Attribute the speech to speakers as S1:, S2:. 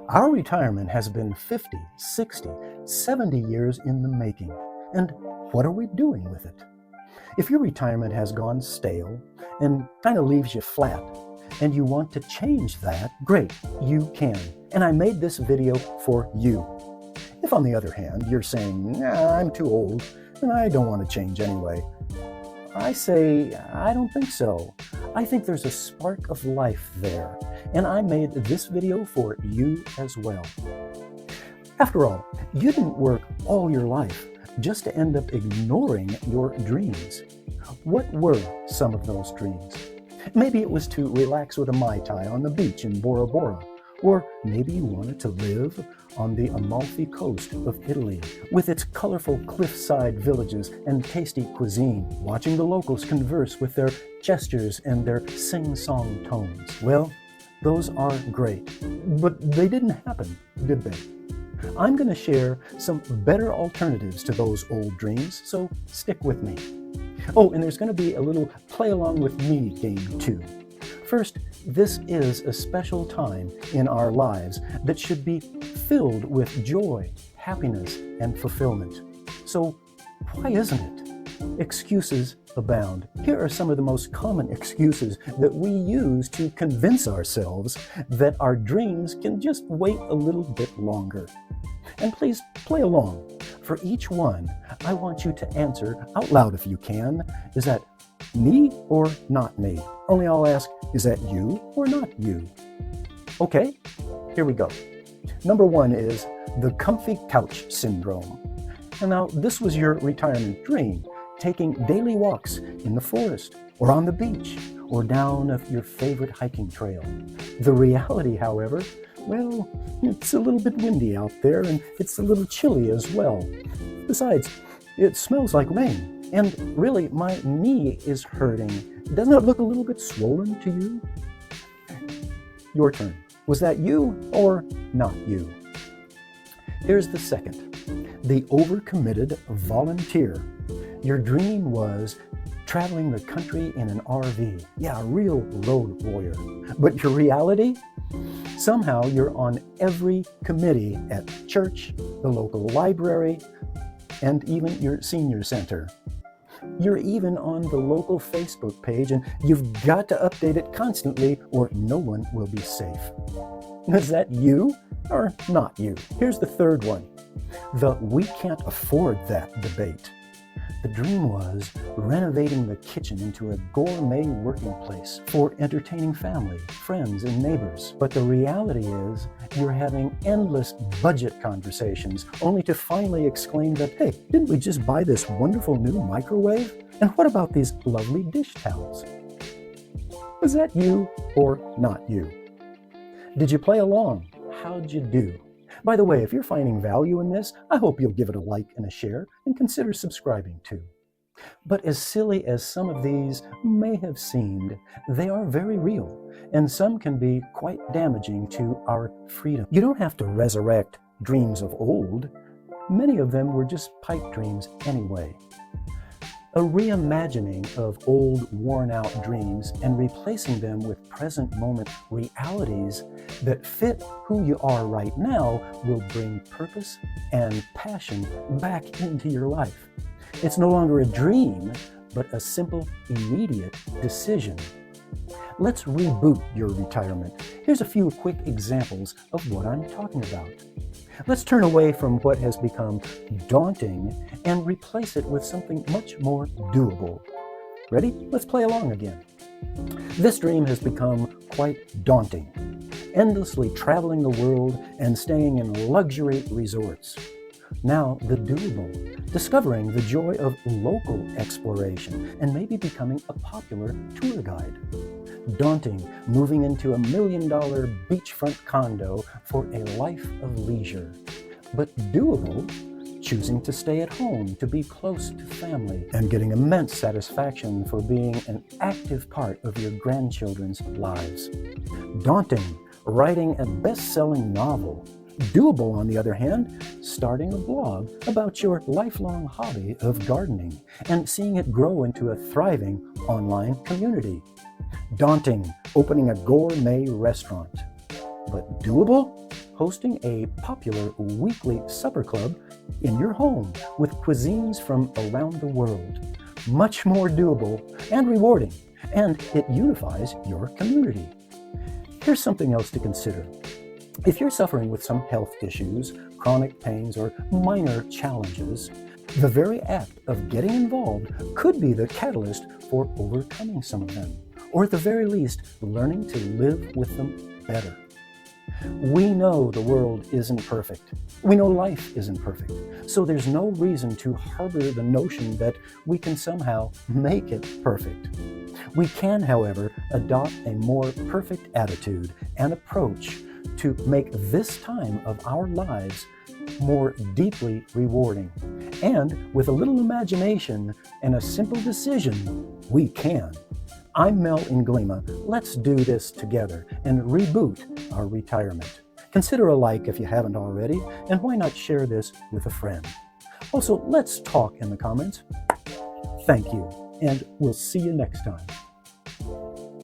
S1: Our retirement has been 50, 60, 70 years in the making. And what are we doing with it? If your retirement has gone stale and kind of leaves you flat, and you want to change that, great, you can. And I made this video for you. If on the other hand, you're saying, nah, I'm too old and I don't want to change anyway, I say, I don't think so. I think there's a spark of life there, and I made this video for you as well. After all, you didn't work all your life just to end up ignoring your dreams. What were some of those dreams? Maybe it was to relax with a Mai Tai on the beach in Bora Bora, or maybe you wanted to live on the Amalfi coast of Italy with its colorful cliffside villages and tasty cuisine, watching the locals converse with their gestures and their sing-song tones. Well, those are great, but they didn't happen, did they? I'm going to share some better alternatives to those old dreams, so stick with me. Oh, and there's going to be a little play along with me game too. First, this is a special time in our lives that should be filled with joy, happiness, and fulfillment. So why isn't it? Excuses abound. Here are some of the most common excuses that we use to convince ourselves that our dreams can just wait a little bit longer. And please play along. For each one, I want you to answer out loud if you can. Is that me or not me? Only I'll ask, is that you or not you? Okay, here we go. Number one is the comfy couch syndrome. And now this was your retirement dream, taking daily walks in the forest or on the beach or down your favorite hiking trail. The reality, however, well, it's a little bit windy out there and it's a little chilly as well. Besides, it smells like rain. And really, my knee is hurting. Doesn't it look a little bit swollen to you? Your turn. Was that you or not you? Here's the second. The overcommitted volunteer. Your dream was traveling the country in an RV. Yeah, a real road warrior. But your reality? Somehow you're on every committee at church, the local library, and even your senior center. You're even on the local Facebook page, and you've got to update it constantly or no one will be safe. Is that you or not you? Here's the third one. The we can't afford that debate. The dream was renovating the kitchen into a gourmet working place for entertaining family, friends, and neighbors. But the reality is you're having endless budget conversations only to finally exclaim that, hey, didn't we just buy this wonderful new microwave? And what about these lovely dish towels? Was that you or not you? Did you play along? How'd you do? By the way, if you're finding value in this, I hope you'll give it a like and a share and consider subscribing too. But as silly as some of these may have seemed, they are very real, and some can be quite damaging to our freedom. You don't have to resurrect dreams of old. Many of them were just pipe dreams anyway. A reimagining of old, worn-out dreams and replacing them with present-moment realities that fit who you are right now will bring purpose and passion back into your life. It's no longer a dream, but a simple, immediate decision. Let's reboot your retirement. Here's a few quick examples of what I'm talking about. Let's turn away from what has become daunting and replace it with something much more doable. Ready? Let's play along again. This dream has become quite daunting. Endlessly traveling the world and staying in luxury resorts. Now the doable, discovering the joy of local exploration and maybe becoming a popular tour guide. Daunting, moving into $1 million beachfront condo for a life of leisure. But doable, choosing to stay at home to be close to family and getting immense satisfaction for being an active part of your grandchildren's lives. Daunting, writing a best-selling novel. Doable, on the other hand, starting a blog about your lifelong hobby of gardening and seeing it grow into a thriving online community. Daunting, opening a gourmet restaurant. But doable? hosting a popular weekly supper club in your home with cuisines from around the world. Much more doable and rewarding, and it unifies your community. Here's something else to consider. If you're suffering with some health issues, chronic pains, or minor challenges, the very act of getting involved could be the catalyst for overcoming some of them, or at the very least, learning to live with them better. We know the world isn't perfect. We know life isn't perfect. So there's no reason to harbor the notion that we can somehow make it perfect. We can, however, adopt a more perfect attitude and approach to make this time of our lives more deeply rewarding. And with a little imagination and a simple decision, we can. I'm Mel Inglima. Let's do this together and reboot our retirement. Consider a like if you haven't already, and why not share this with a friend? Also, let's talk in the comments. Thank you, and we'll see you next time.